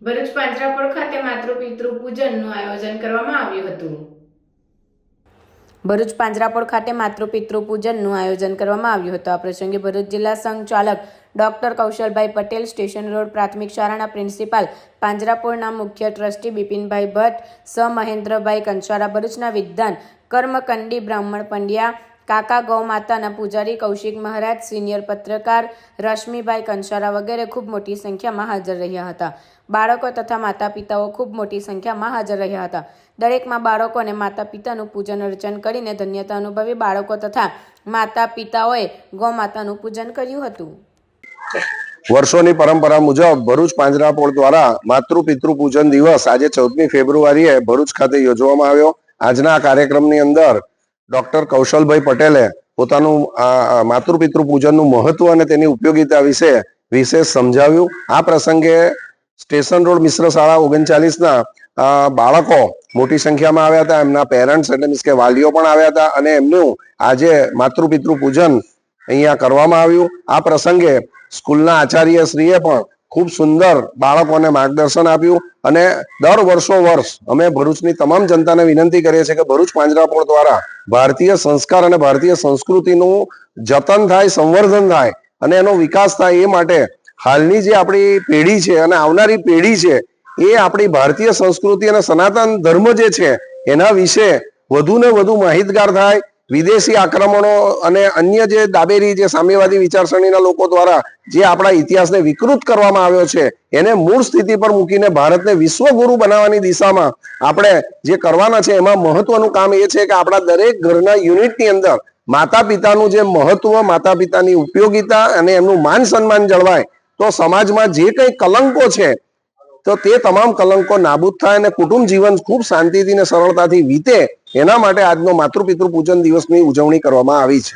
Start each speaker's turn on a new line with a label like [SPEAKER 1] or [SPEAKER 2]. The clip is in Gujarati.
[SPEAKER 1] ભરૂચ પાંજરાપોળ ખાતે માતૃપિતૃ પૂજનનું આયોજન કરવામાં આવ્યું હતું। ભરૂચ પાંજરાપોળ ખાતે માતૃપિતૃ પૂજનનું આયોજન કરવામાં આવ્યું હતું। આ પ્રસંગે ભરૂચ જિલ્લા સંચાલક ડોક્ટર કૌશલભાઈ પટેલ, સ્ટેશન રોડ પ્રાથમિક શાળાના પ્રિન્સિપાલ, પાંજરાપોળના મુખ્ય ટ્રસ્ટી બિપિનભાઈ ભટ્ટ, સ મહેન્દ્રભાઈ કંસારા, ભરૂચના વિદ્વાન કર્મકંડી બ્રાહ્મણ પંડ્યા, કાકા ગૌ માતાના પૂજારી કૌશિક મહારાજ, સિનિયર પત્રકાર રશ્મિભાઈ કંસારા વગેરે ખૂબ મોટી સંખ્યામાં હાજર રહ્યા હતા। બાળકો તથા માતા પિતાઓ ખૂબ મોટી સંખ્યામાં હાજર રહ્યા હતા। દરેકમાં બાળકો અને માતા પિતાનું પૂજન અર્ચન કરીને ધન્યતા અનુભવી બાળકો તથા માતા પિતાઓએ ગૌ માતાનું પૂજન કર્યું હતું।
[SPEAKER 2] વર્ષોની પરંપરા મુજબ ભરૂચ પાંજરાપોળ દ્વારા માતૃપિતૃ પૂજન દિવસ આજે 14મી ફેબ્રુઆરીએ ભરૂચ ખાતે યોજવામાં આવ્યો। આજના આ કાર્યક્રમની અંદર ડોક્ટર કૌશલભાઈ પટેલે પોતાનું માતૃપિતૃ પૂજનનું મહત્વ અને તેની ઉપયોગિતા વિશે વિશેષ સમજાવ્યું। આ પ્રસંગે સ્ટેશન રોડ મિશ્ર શાળા 39ના બાળકો મોટી સંખ્યામાં આવ્યા હતા। એમના પેરેન્ટ્સ એટલે મીન્સ કે વાલીઓ પણ આવ્યા હતા અને એમનું આજે માતૃપિતૃ પૂજન અહીંયા કરવામાં આવ્યું। આ પ્રસંગે સ્કૂલના આચાર્યશ્રીએ પણ ખૂબ સુંદર બાળકોને માર્ગદર્શન આપ્યું અને દર વર્ષ અમે ભરૂચની તમામ જનતાને વિનંતી કરીએ છીએ કે ભરૂચ પાંજરાપોળ દ્વારા ભારતીય સંસ્કાર અને ભારતીય સંસ્કૃતિનું જતન થાય, સંવર્ધન થાય અને એનો વિકાસ થાય એ માટે હાલની જે આપણી પેઢી છે અને આવનારી પેઢી છે એ આપણી ભારતીય સંસ્કૃતિ અને સનાતન ધર્મ જે છે એના વિશે વધુ ને વધુ માહિતગાર થાય। વિદેશી આક્રમણો અને અન્ય જે દાબેરી જે સામ્યવાદી વિચારસરણીના લોકો દ્વારા જે આપણા ઇતિહાસને વિકૃત કરવામાં આવ્યો છે એને મૂળ સ્થિતિ પર મૂકીને ભારતને વિશ્વગુરુ બનાવવાની દિશામાં આપણે જે કરવાના છે એમાં મહત્વનું કામ એ છે કે આપણા દરેક ઘરના યુનિટની અંદર માતા પિતાનું જે મહત્વ, માતા પિતાની ઉપયોગિતા અને એમનું માન સન્માન જળવાય તો સમાજમાં જે કંઈ કલંકો છે તો તે તમામ કલંકો નાબૂદ થાય અને કુટુંબ જીવન ખૂબ શાંતિથી અને સરળતાથી વીતે એના માટે આજનો માતૃપિતૃ પૂજન દિવસની ઉજવણી કરવામાં આવી છે।